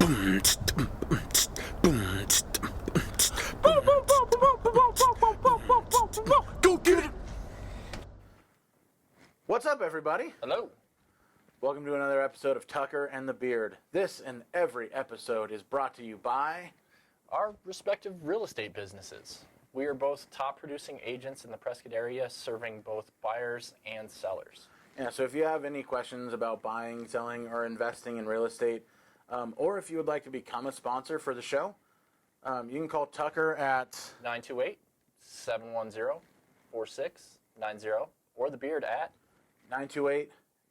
Go get it! What's up, everybody? Hello. Welcome to another episode of Tucker and the Beard. This and every episode is brought to you by Our respective real estate businesses. We are both top producing agents in the Prescott area, serving both buyers and sellers. Yeah, so if you have any questions about buying, selling, or investing in real estate, or if you would like to become a sponsor for the show, you can call Tucker at 928-710-4690 or the Beard at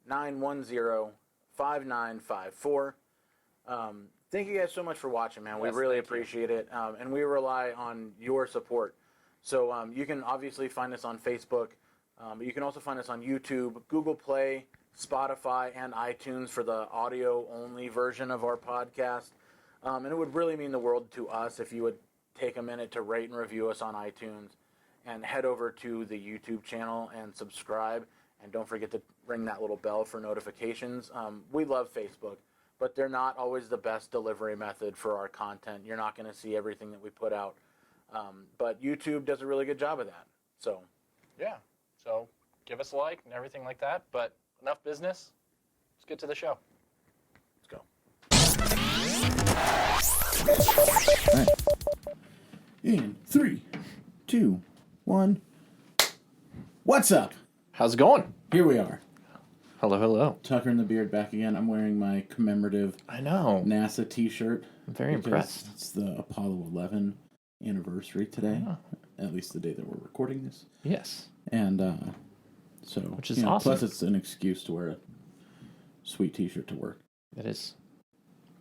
928-910-5954. Thank you guys so much for watching, man. We really appreciate it, and we rely on your support. So you can obviously find us on Facebook. But you can also find us on YouTube, Google Play, Spotify, and iTunes for the audio-only version of our podcast. And it would really mean the world to us if you would take a minute to rate and review us on iTunes and head over to the YouTube channel and subscribe. And don't forget to ring that little bell for notifications. We love Facebook, but they're not always the best delivery method for our content. You're not going to see everything that we put out. But YouTube does a really good job of that. So, yeah. So give us a like and everything like that. But enough business. Let's get to the show. let's go. All right. In 3, 2, 1. What's up? How's it going? Here we are. Hello, hello. Tucker and the Beard back again. I'm wearing my commemorative I know. NASA t-shirt. I'm very impressed. It's the Apollo 11 anniversary today. Yeah. At least the day that we're recording this. Yes. And so, Which is awesome. Plus, it's an excuse to wear a sweet t-shirt to work. It is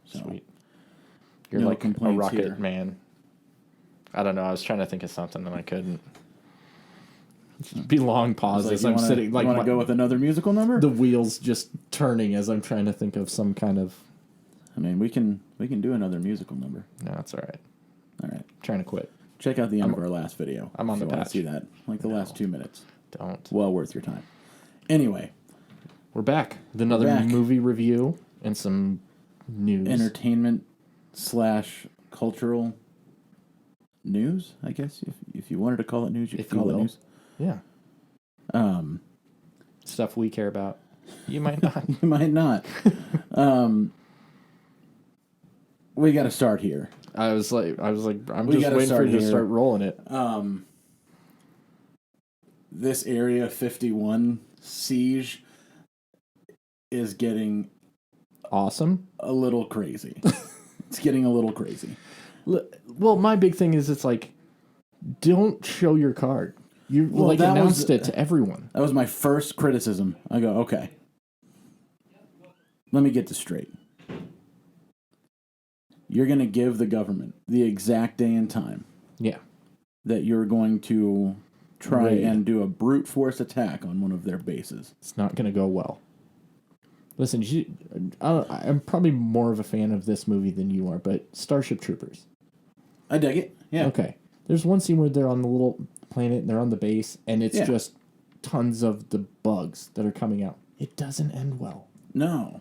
So, sweet. You're no like a complaints rocket here. man. I don't know. I was trying to think of something and I couldn't. Be long pauses. you I'm wanna, sitting like you want to go with another musical number? the wheels just turning as I'm trying to think of some kind of. I mean, we can do another musical number. No, it's all right. All right. Trying to quit. Check out the end of our last video. I'm on if the you want patch. to see that. Like the last 2 minutes. Don't. Well worth your time. Anyway, We're back with another back. movie review and some news. entertainment / cultural news, I guess. If you wanted to call it news, you If could you call it will. news. Yeah. Stuff we care about. You might not. You might not. We got to start here. I was like, I'm We just gotta waiting for start you to here. start rolling it. This Area 51 siege is getting Awesome. a little crazy. It's getting a little crazy. Well, my big thing is it's like, don't show your card. You Well, that announced was- it to everyone. That was my first criticism. I go, okay. Let me get this straight. You're going to give the government the exact day and time Yeah. that you're going to try Raid. and do a brute force attack on one of their bases. It's not going to go well. Listen, I'm probably more of a fan of this movie than you are, but Starship Troopers. I dig it. Yeah. Okay. There's one scene where they're on the little planet, and they're on the base, and it's Yeah. just tons of the bugs that are coming out. It doesn't end well. No.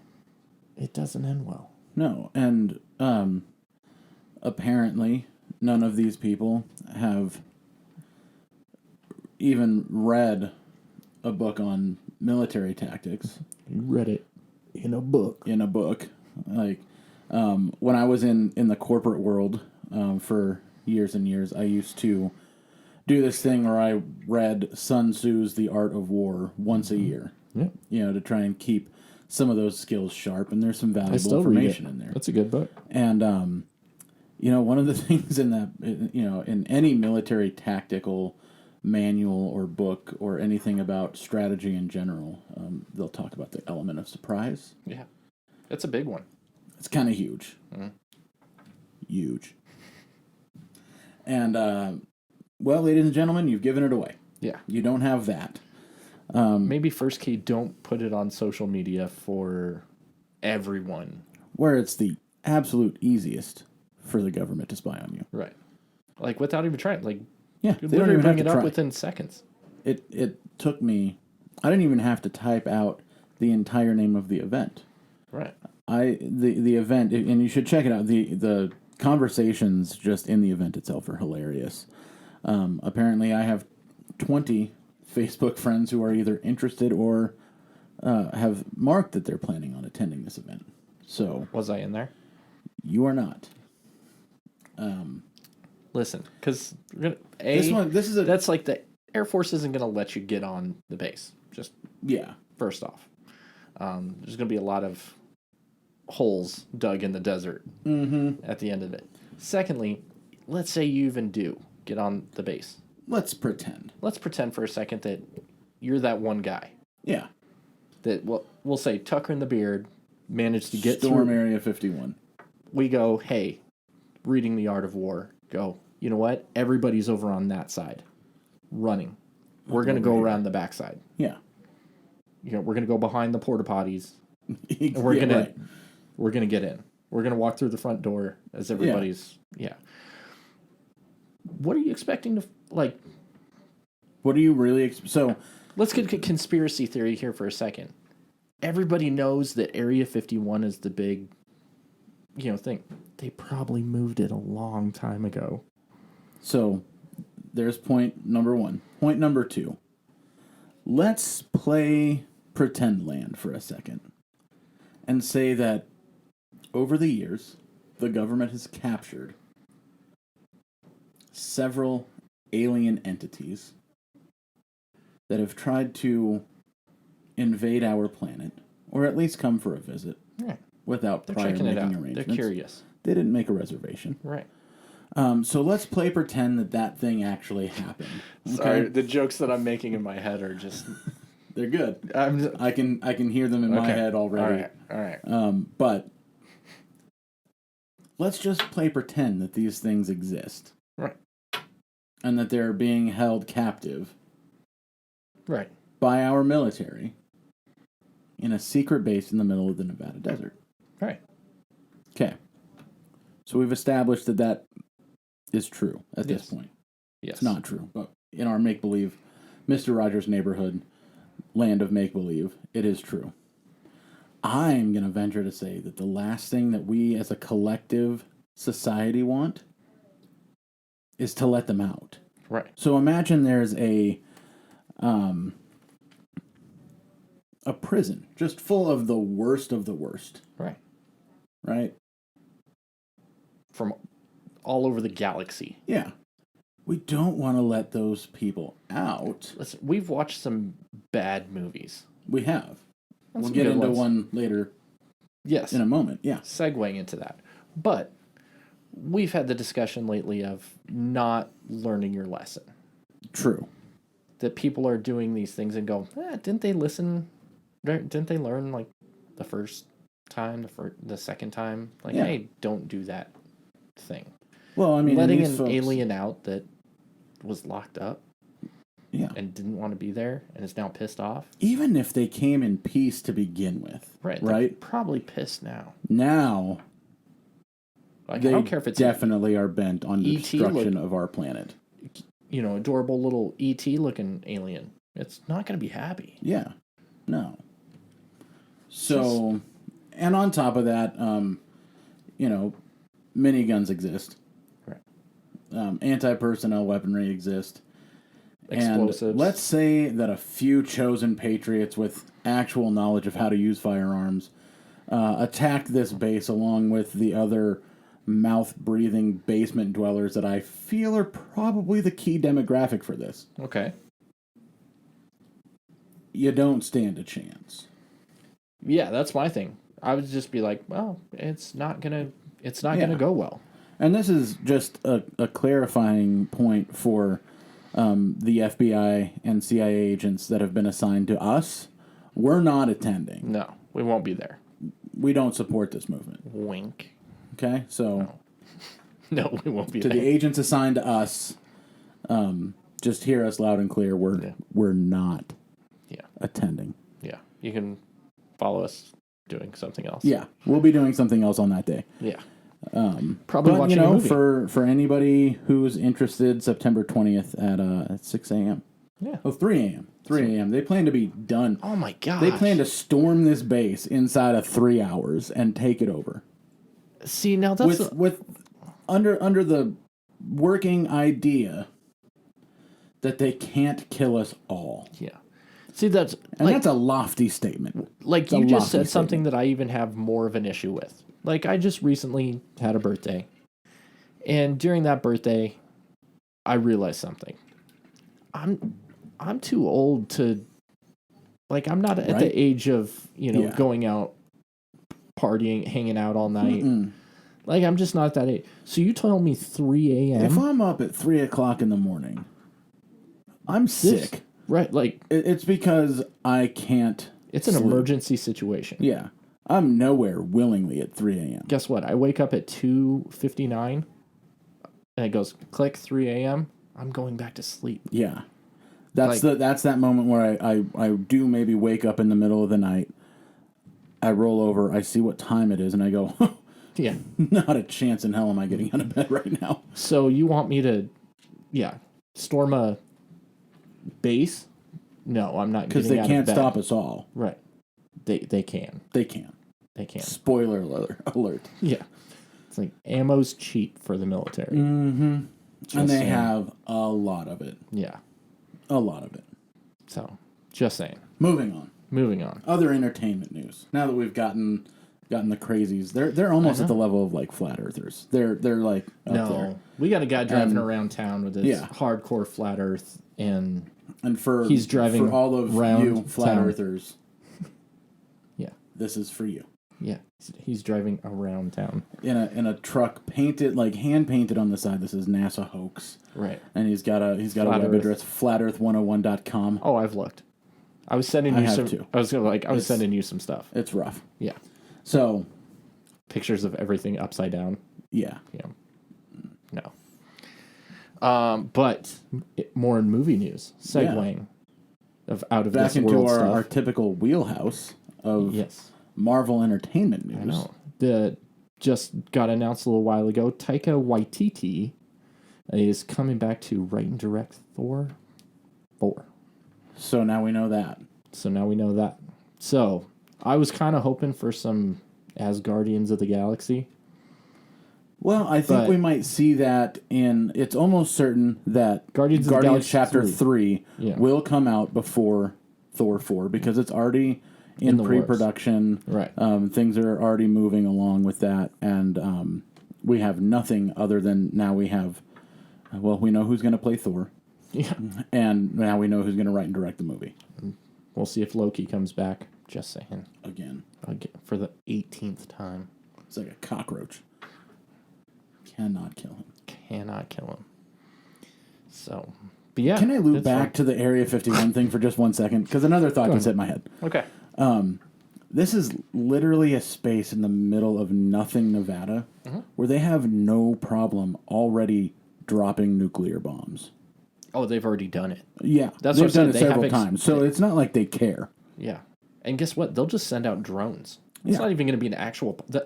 It doesn't end well. No. And apparently none of these people have even read a book on military tactics. You read it in a book. In a book. Like, when I was in the corporate world for years and years, I used to do this thing where I read Sun Tzu's The Art of War once a year. Yeah. You know, to try and keep some of those skills sharp, and there's some I valuable still read it. information in there. That's a good book. And, you know, one of the things in that, you know, in any military tactical manual or book or anything about strategy in general, they'll talk about the element of surprise. Yeah. It's a big one. It's kind of huge. Huge. And, well, ladies and gentlemen, you've given it away. Yeah. You don't have that. Maybe first key, don't put it on social media for everyone. Where it's the absolute easiest for the government to spy on you. Right. Like without even trying. Like, Yeah, you they don't literally even have bring to it up try. within seconds. It took me, I didn't even have to type out the entire name of the event. Right. The event, and you should check it out. The conversations just in the event itself are hilarious. Apparently, I have 20 Facebook friends who are either interested or have marked that they're planning on attending this event. So Was I in there? you are not. Listen, because This is a that's like the Air Force isn't going to let you get on the base. Just yeah. first off, there's going to be a lot of holes dug in the desert at the end of it. Secondly, let's say you even do get on the base. Let's pretend. Let's pretend for a second that you're that one guy Yeah. that we'll say Tucker and the Beard managed to get Storm through. Area 51. We go, hey, reading The Art of War. Go, you know what? Everybody's over on that side, running. We're going to go around the backside. Yeah. You know, we're going to go behind the porta potties. And We're gonna get in. We're gonna walk through the front door as everybody's What are you expecting to like? What do you really so? Let's get a conspiracy theory here for a second. Everybody knows that Area 51 is the big, thing. They probably moved it a long time ago. So there's point number one. Point number two. Let's play pretend land for a second and say that over the years, the government has captured several alien entities that have tried to invade our planet, or at least come for a visit, Yeah. without They're prior checking it making out. arrangements. They're curious. They didn't make a reservation. Right. So let's play pretend that thing actually happened. Sorry, the jokes that I'm making in my head are just. They're good. I'm just, I can hear them in my head already. All right. But let's just play pretend that these things exist. Right. And that they're being held captive Right. by our military in a secret base in the middle of the Nevada desert. Right. Okay. So we've established that is true at this point. Yes. It's not true, but in our make-believe, Mr. Rogers' neighborhood, land of make-believe, it is true. I'm going to venture to say that the last thing that we as a collective society want is to let them out. Right. So imagine there's a prison just full of the worst of the worst. Right. Right? From all over the galaxy. Yeah. We don't want to let those people out. Listen, we've watched some bad movies. We have. And We'll some get good into ones. one later Yes. in a moment. Yeah. Segueing into that. But we've had the discussion lately of not learning your lesson. True. That people are doing these things and go, didn't they listen? Didn't they learn like the first time, the second time? Like, Yeah. hey, don't do that thing. Well, I mean, Letting these an folks, alien out that was locked up yeah. and didn't want to be there and is now pissed off. Even if they came in peace to begin with, Right. right? They're probably pissed now. Now Like, they I don't care if it's definitely are bent on the ET destruction of our planet. adorable little ET looking alien. It's not going to be happy. Yeah. No. So, and on top of that, miniguns exist. Right. Anti-personnel weaponry exist. Explosives. And let's say that a few chosen patriots with actual knowledge of how to use firearms attacked this base along with the other mouth-breathing basement dwellers that I feel are probably the key demographic for this. Okay. You don't stand a chance. Yeah, that's my thing. I would just be like, well, it's not gonna go well. And this is just a clarifying point for the FBI and CIA agents that have been assigned to us. We're not attending. No, we won't be there. We don't support this movement. Wink. Okay? So No, we won't be to there. the agents assigned to us, just hear us loud and clear. We're not attending. Yeah, you can follow us doing something else. Yeah, we'll be doing something else on that day. Yeah. Probably But watching a movie. for anybody who's interested, September 20th at 6 a.m. Yeah. Oh, 3 a.m. 3 a.m. They plan to be done. Oh my god. They plan to storm this base inside of 3 hours and take it over. See, now that's With under the working idea that they can't kill us all. yeah. See, that's And like, that's a lofty statement. like it's a you just lofty said something that I even have more of an issue with. Like, I just recently had a birthday, and during that birthday, I realized something. I'm too old to, like, I'm not at Right. the age of, Yeah. going out, partying, hanging out all night. Like, I'm just not at that age. So you told me 3 a.m. If I'm up at 3 o'clock in the morning, I'm sick. Right, like, It's because I can't. it's an sleep. emergency situation. Yeah. I'm nowhere willingly at 3 a.m. Guess what? I wake up at 2:59, and it goes click 3 a.m. I'm going back to sleep. Yeah. That's Like- that's that moment where I do maybe wake up in the middle of the night. I roll over, I see what time it is, and I go, Yeah. not a chance in hell am I getting out of bed right now. So you want me to, storm a base? No, I'm not. Because Because they can't stop us all. Right. They can. They can. They can. Spoiler alert. Yeah. It's like ammo's cheap for the military. And they saying. have a lot of it. Yeah. A lot of it. So just saying. Moving on. Moving on. Other entertainment news. Now that we've gotten the crazies, they're almost at the level of like flat earthers. They're like up there. We got a guy driving around town with his Yeah. hardcore flat Earth, and And for He's driving for all of round you flat town. earthers, yeah, this is for you. yeah, he's driving around town. In a truck painted like hand painted on the side. This is NASA hoax. Right. And he's got a Flat web Earth. address flatearth101.com. Oh, I've looked. I was sending I you have some. too. I was sending you some stuff. It's rough. Yeah, So pictures of everything upside down. yeah, Yeah. No. But more in movie news, segueing out of back this into world our stuff. typical wheelhouse of Yes, Marvel entertainment news. I know. The just got announced a little while ago. Taika Waititi is coming back to write and direct Thor 4. So now we know that. So now we know that. So I was kind of hoping for some Asgardians of the Galaxy. Well, I think But- we might see that in. It's almost certain that Guardians of the Galaxy Chapter 3. 3 Yeah. will come out before Thor 4 because it's already in the works. pre-production. Right. Things are already moving along with that, and we have nothing other than now we have. Well, we know who's going to play Thor, Yeah. and now we know who's going to write and direct the movie We'll see if Loki comes back. Just saying. again. Again, for the 18th time. It's like a cockroach. Cannot kill him. Cannot kill him. So, but yeah. Can I loop it's back to the Area 51 thing for just 1 second? Because another thought just hit my head. fun. Okay. This is literally a space in the middle of nothing, Nevada, where they have no problem already dropping nuclear bombs. Oh, they've already done it. Yeah, That's they've what I'm done saying. it They several have times, so it's not like they care. Yeah. And guess what? They'll just send out drones. It's Yeah. not even going to be the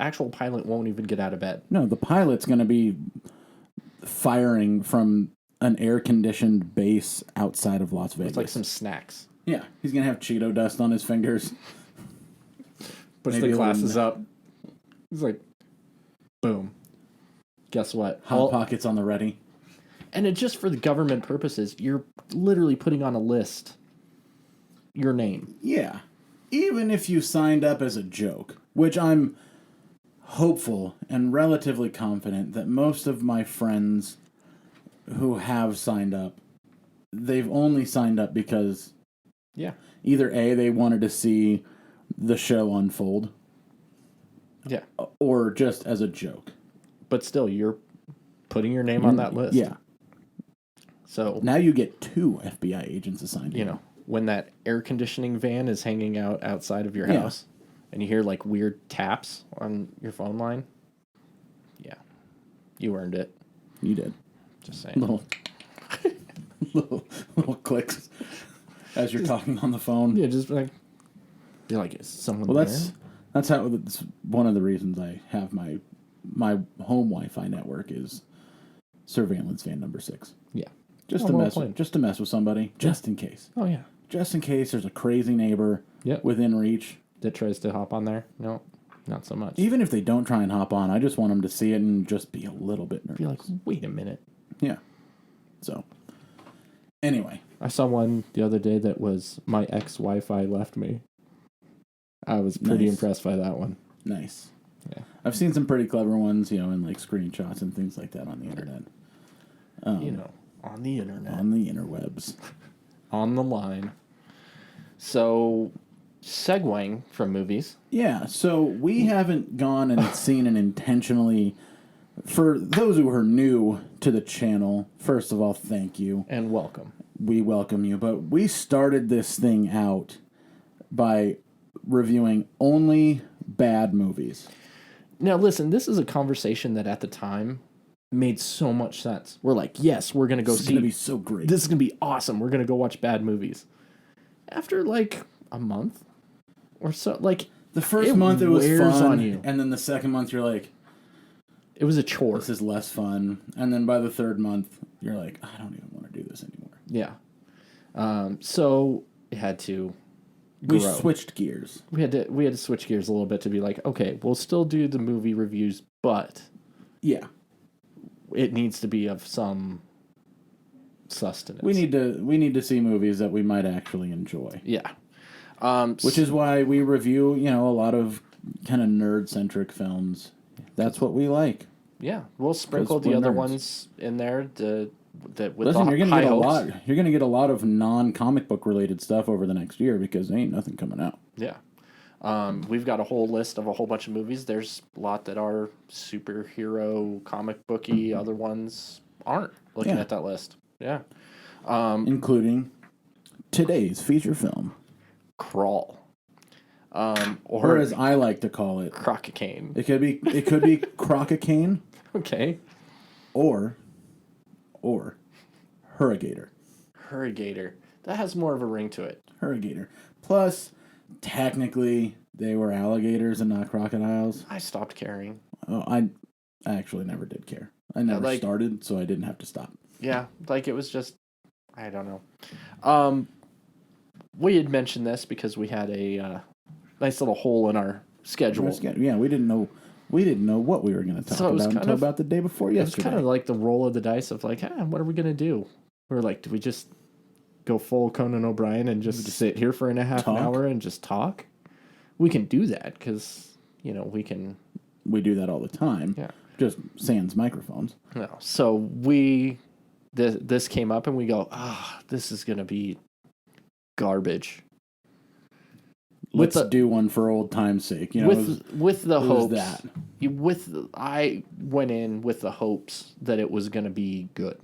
actual pilot won't even get out of bed. No, the pilot's going to be firing from an air-conditioned base outside of Las Vegas. It's like some snacks. Yeah, he's going to have Cheeto dust on his fingers. Push Maybe the a little glasses up. He's like, boom. Guess what? Hot Pockets on the ready. And it just for the government purposes, you're literally putting on a list your name. Yeah. Even if you signed up as a joke, which I'm hopeful and relatively confident that most of my friends who have signed up, they've only signed up because Yeah. either A, they wanted to see the show unfold, Yeah. or just as a joke. But still, you're putting your name on that list. Yeah. So, Now you get 2 FBI agents assigned to you know, when that air conditioning van is hanging out outside of your Yeah. house and you hear like weird taps on your phone line, yeah, you earned it. You did. Just saying. Little, little clicks as you're talking on the phone. Yeah, just like, you're like, is someone Well, there? that's how that's one of the reasons I have my home Wi-Fi network is surveillance van number 6. Yeah. Just Oh, to well mess, played. just to mess with somebody, just in case. Oh yeah. Just in case there's a crazy neighbor Yep. within reach. That tries to hop on there. No, not so much. Even if they don't try and hop on, I just want them to see it and just be a little bit nervous. Be like, wait a minute. Yeah. So, anyway. I saw one the other day that was my ex Wi-Fi left me. I was pretty Nice. impressed by that one. Nice. Yeah. I've seen some pretty clever ones, in like screenshots and things like that on the internet. On the internet. On the interwebs. On the line. So, segueing from movies. Yeah, so we haven't gone and seen an intentionally. For those who are new to the channel, first of all, thank you. And welcome. We welcome you. But we started this thing out by reviewing only bad movies. Now, listen, this is a conversation that at the time made so much sense. We're like, yes, we're going to go This is see. going to be so great. This is going to be awesome. We're going to go watch bad movies. After like a month or so, like, The first it month it was wears fun, on you. and then the second month you're like, it was a chore. this is less fun. And then by the third month, you're like, I don't even want to do this anymore. Yeah. So it had to We grow. switched gears. We had to switch gears a little bit to be like, okay, we'll still do the movie reviews, but Yeah. it needs to be of some sustenance. We need to see movies that we might actually enjoy. Yeah. Which is why we review, a lot of kind of nerd-centric films. That's what we like. Yeah, we'll sprinkle 'Cause the we're other nerds. ones in there that with Listen, the you're gonna high get a hopes. lot. You're gonna get a lot of non-comic book related stuff over the next year because there ain't nothing coming out. Yeah. We've got a whole list of a whole bunch of movies. There's a lot that are superhero, comic booky. Other ones aren't. Looking Yeah. at that list. Yeah. Including today's feature film, Crawl. or Or as I like to call it, Crococaine. it could be Crococaine Okay. or Hurrigator. Hurrigator. That has more of a ring to it. Hurrigator. Plus, technically, they were alligators and not crocodiles. I stopped caring. Oh, I actually never did care. I never like- started, so I didn't have to stop. Yeah, like it was just, I don't know. We had mentioned this because we had a nice little hole in our schedule. Yeah, we didn't know what we were going to talk So it was about kind until of- about the day before It was yesterday. kind of like the roll of the dice of like, what are we gonna do? We were like, do we just go full Conan O'Brien and just sit here for a half an talk? hour and just talk? We can do that because we can. We do that all the time. Yeah. Just sans microphones. No. So this came up and we go, this is gonna be garbage. With Let's the- do one for old time's sake. with the it was hopes that. I went in with the hopes that it was gonna be good.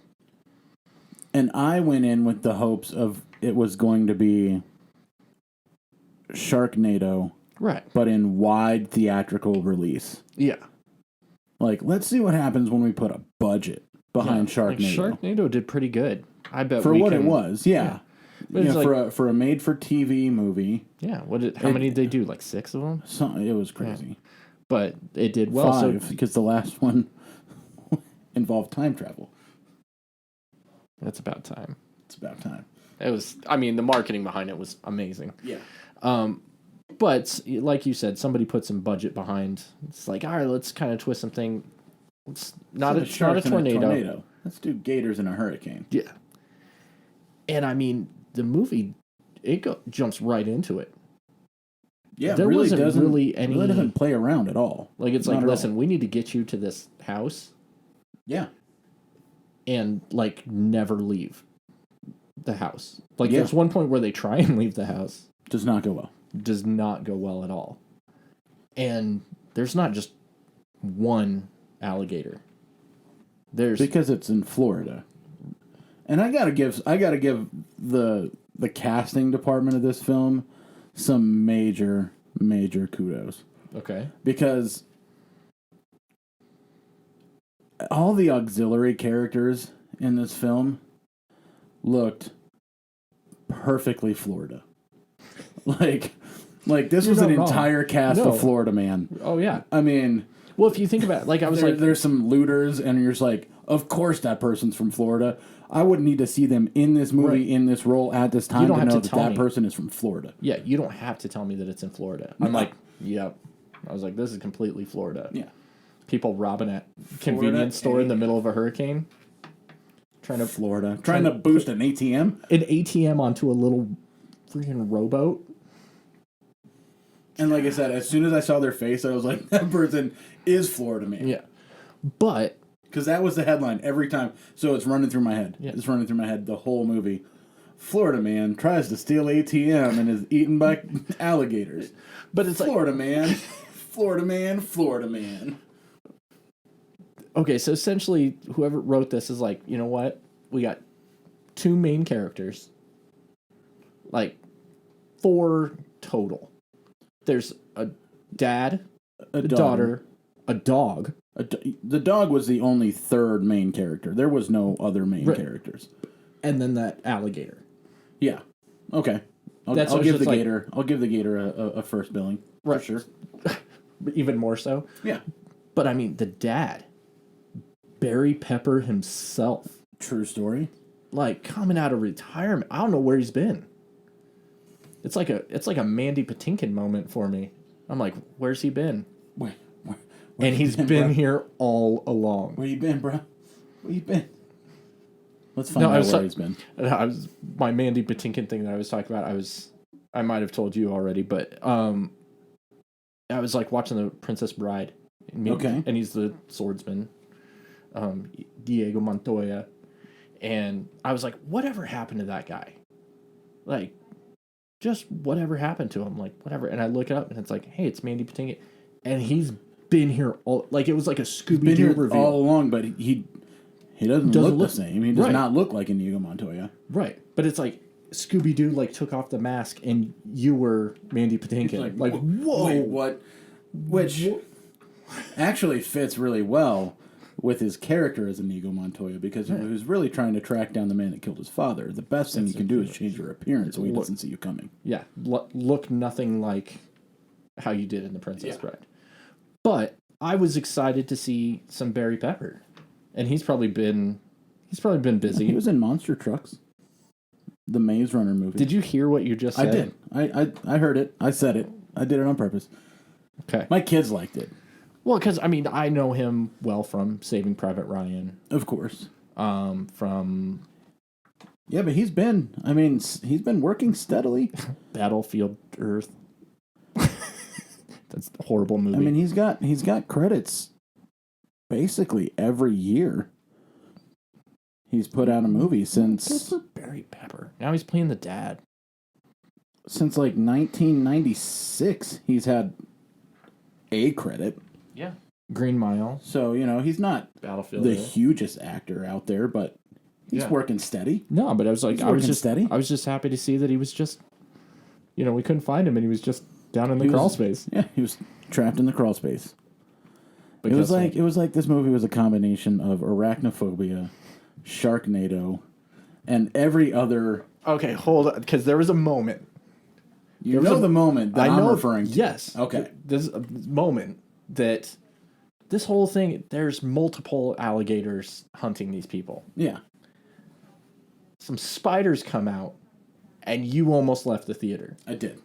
And I went in with the hopes of it was going to be Sharknado, Right. but in wide theatrical release. Yeah. Like, let's see what happens when we put a budget behind Like, Sharknado. Sharknado did pretty good. I bet For we what can, it was, yeah. But it's For a made-for-TV movie, Yeah, how many did they do? Like 6 of them? it was crazy. But it did well. Five, because the last one involved time travel. So that's about time. It's about time. It was. I mean, the marketing behind it was amazing. Yeah. But like you said, somebody put some budget behind. It's like, all right, let's kind of twist something. It's not a tornado. Let's do gators in a hurricane. Yeah. And I mean, the movie, jumps right into it. Yeah, There really wasn't doesn't really any- really doesn't play around at all. Like it's Not like, at all. listen, we need to get you to this house Yeah. and like never leave the house. Like Yeah. there's one point where they try and leave the house. Does not go well. Does not go well at all. And there's not just one alligator. There's Because it's in Florida. And I gotta give the casting department of this film some major kudos. okay. Because all the auxiliary characters in this film looked perfectly Florida. Like this You're was an not wrong. entire cast No. of Florida Man. Oh yeah. I mean, Well, if you think about it, like I was like, there's some looters, and you're just like, of course that person's from Florida. I wouldn't need to see them in this movie, Right. in this role at this time don't to have know to that tell that me. person is from Florida. yeah, you don't have to tell me that it's in Florida. I'm like, yep. I was like, this is completely Florida. Yeah. People robbing at convenience store in the middle of a hurricane, trying to Florida. Trying to boost an ATM. an ATM onto a little freaking rowboat. And like I said, as soon as I saw their face, I was like, that person is Florida man. Yeah, but Because that was the headline every time. So it's running through my head. Yeah. It's running through my head the whole movie. Florida man tries to steal ATM and is eaten by alligators. but it's like, Florida man. Florida man. Florida man. okay, so essentially, whoever wrote this is like, you know what? We got two main characters, like 4 total. There's a dad, a daughter, a dog, The dog was the only third main character. There was no other main Right. characters. and then that alligator. Yeah. Okay. I'll That's give what the it's like- gator. I'll give the gator a first billing. Right. For sure. Even more so. Yeah. But I mean, the dad, Barry Pepper himself, True story. like coming out of retirement. I don't know where he's been. It's like a Mandy Patinkin moment for me. I'm like, where's he been? Where And you he's been, been bro? here all along. Where you been, bro? Where you been? Let's find No, I out was where so- he's been. I was my Mandy Patinkin thing that I was talking about. I might have told you already, but I was like watching the Princess Bride. Okay. And he's the swordsman, Diego Montoya, and I was like, whatever happened to that guy? Like, just whatever happened to him? Like, whatever. And I look it up, and it's like, hey, it's Mandy Patinkin, and he's been here all. Like, it was like a Scooby Been Doo here reveal. all along, but he doesn't look the same. He does Right. not look like Inigo Montoya. Right. But it's like Scooby Doo like took off the mask and you were Mandy Patinkin. Like, whoa. Wait, what? Which actually fits really well with his character as Inigo Montoya because he was really trying to track down the man that killed his father. The best thing you can do is change your appearance so he doesn't see you coming. Yeah. Look nothing like how you did in The Princess Bride. But I was excited to see some Barry Pepper. And he's probably been busy. He was in Monster Trucks, the Maze Runner movie. Did you hear what you just I said? did. I heard it. I said it. I did it on purpose. Okay. My kids liked it, Well, because I mean, I know him well from Saving Private Ryan, of course. from Yeah, but he's been working steadily. Battlefield Earth. That's a horrible movie. I mean, he's got credits basically every year. He's put out a movie Good since for Barry Pepper. Now he's playing the dad. like 1996. He's had a credit. Yeah. Green Mile, So, he's not Battlefield the Earth. hugest actor out there, but he's Yeah. working steady. No, but I was like, He's I was working just steady. I was just happy to see that he was just, we couldn't find him, and he was just down in the He crawl was- space. Yeah, he was trapped in the crawl space. But It was guess what? like this movie was a combination of Arachnophobia, Sharknado, and every other. Okay, hold on, because there was a moment. You There was know a- the moment that I know, I'm referring to. Yes. Okay. There's a moment that this whole thing. There's multiple alligators hunting these people. Yeah. Some spiders come out, and you almost left the theater. I did.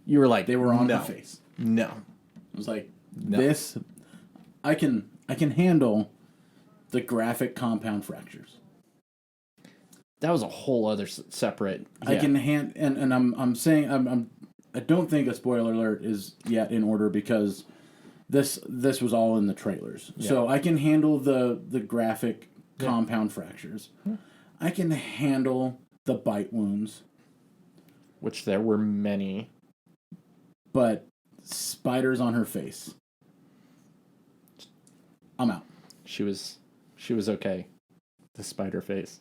You were like, They were on no, my face. No. I was like, this. I can handle the graphic compound fractures. That was a whole other separate. I can and I'm saying I don't think a spoiler alert is yet in order because this was all in the trailers. So I can handle the graphic compound fractures. I can handle the bite wounds, Which there were many. but spiders on her face. I'm out. She was okay. The spider face.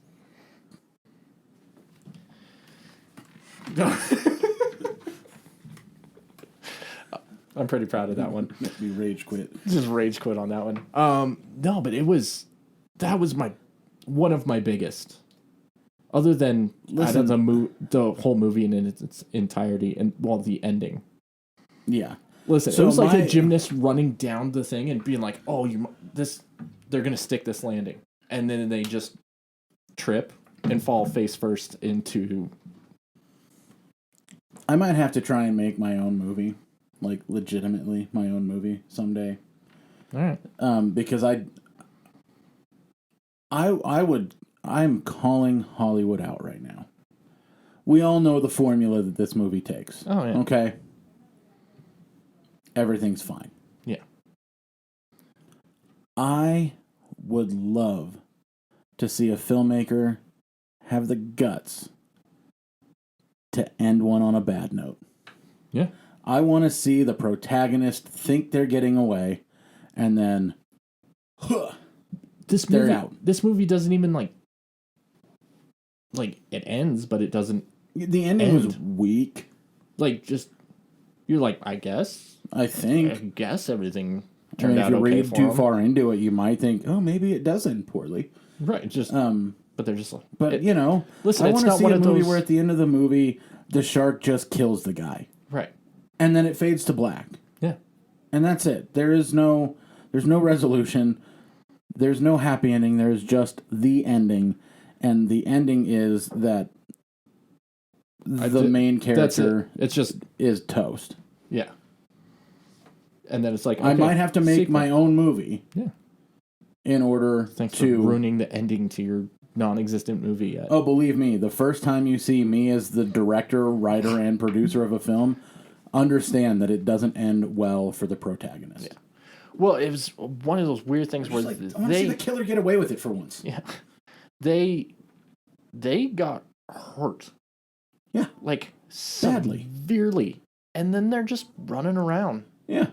I'm pretty proud of that one. Make me rage quit. Just rage quit on that one. No, but that was one of my biggest. Other than out of the whole movie in its entirety and the ending. Yeah. Listen, So it was like my- a gymnast running down the thing and being like, "Oh, they're gonna stick this landing," and then they just trip and fall face first into. I might have to try and make my own movie, like legitimately my own movie someday. All right. Because I'm calling Hollywood out right now. We all know the formula that this movie takes. Oh, yeah. Okay. Everything's fine. Yeah. I would love to see a filmmaker have the guts to end one on a bad note. Yeah. I want to see the protagonist think they're getting away, and then, This They're movie, out. This movie doesn't even like it ends, but it doesn't the ending was End. weak. like just. You're like, I guess I think. everything I turned mean, if out you okay read for too them. far into it, you might think, oh, maybe it does end poorly. Right? Just, but they're just like, But you know, listen, I it's want to not see one a of movie those- where at the end of the movie, the shark just kills the guy, right? and then it fades to black, Yeah. and that's it. There's no resolution. There's no happy ending. There's just the ending, and the ending is that the main That's character it. It's just is toast. yeah. And then it's like I okay, might have to make sequel. my own movie Yeah. in order Thanks to for ruining the ending to your non-existent movie yet. Oh, believe me, the first time you see me as the director, writer, and producer of a film, understand that it doesn't end well for the protagonist. Yeah. Well, it was one of those weird things where I want to see the killer get away with it for once. yeah, they got hurt. Yeah. Like Badly. severely, and then they're just running around. Yeah.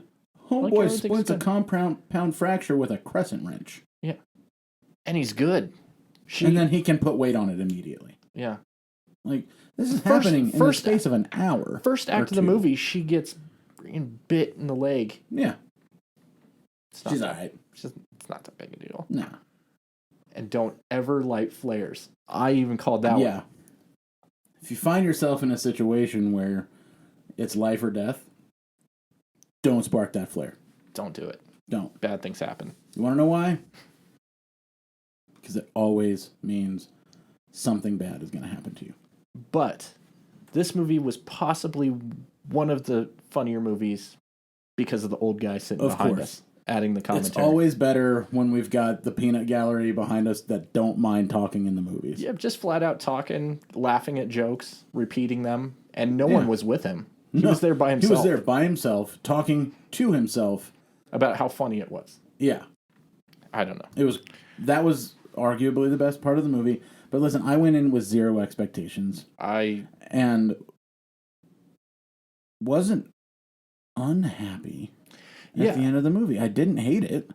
Homeboy everything's splits a good. compound fracture with a crescent wrench. Yeah, and he's good. And then he can put weight on it immediately. yeah. Like, this is First- happening in the first- space of an hour. First act or of the two. movie, she gets bit in the leg. Yeah. It's not She's that, alright. it's not that big a deal. Nah. And don't ever light flares. I even called that Yeah. one. If you find yourself in a situation where it's life or death, don't spark that flare. Don't do it. Don't. Bad things happen. You want to know why? Because it always means something bad is going to happen to you. But this movie was possibly one of the funnier movies because of the old guy sitting Of behind course. us, adding the commentary. It's always better when we've got the peanut gallery behind us that don't mind talking in the movies. yeah, just flat out talking, laughing at jokes, repeating them, and no Yeah. one was with him. He No, was there by He himself was there by himself, talking to himself. about how funny it was. Yeah, I don't know. that was arguably the best part of the movie. But listen, I went in with zero expectations and wasn't unhappy at Yeah. the end of the movie. I didn't hate it.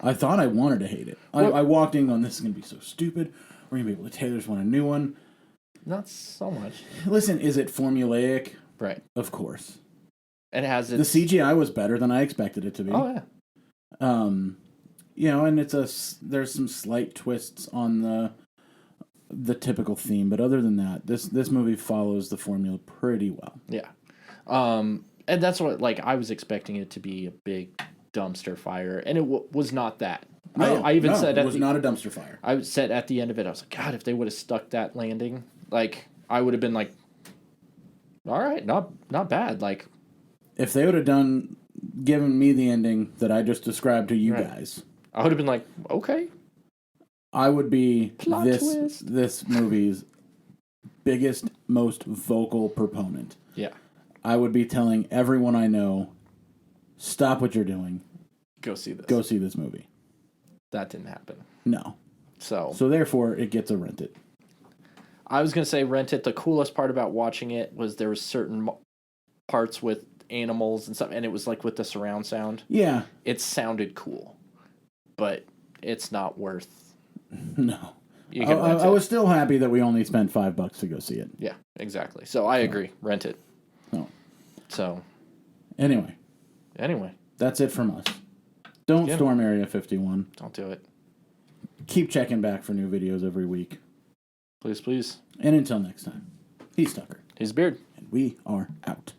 I thought I wanted to hate it. I walked in going, this is going to be so stupid. We're going to be able to Taylor's want a new one. Not so much. Listen, is it formulaic? Right. Of course. And it has The its... CGI was better than I expected it to be. Oh, yeah. You know, and there's some slight twists on the typical theme, but other than that, this movie follows the formula pretty well. Yeah. And that's what, like, I was expecting it to be a big dumpster fire, and it was not that. I even said it was not a dumpster fire. I said at the end of it, I was like, God, if they would have stuck that landing, like, I would have been like, all right, not bad. Like, If they would have given me the ending that I just described to you Right. guys, I would have been like, okay. I would be Plot twist. this movie's biggest, most vocal proponent. Yeah. I would be telling everyone I know, stop what you're doing, Go see this. go see this movie. That didn't happen. No. So So therefore, it gets a rent it. I was going to say rent it. The coolest part about watching it was there was certain parts with animals and stuff, and it was like with the surround sound. Yeah. It sounded cool, but it's not worth. No. You can rent I it. was still happy that we only spent $5 to go see it. Yeah, exactly. So I agree. Rent it. No. So Anyway, anyway, that's it from us. Don't Yeah. storm Area 51. don't do it. Keep checking back for new videos every week. Please, please. And until next time, he's Tucker, His beard. and we are out.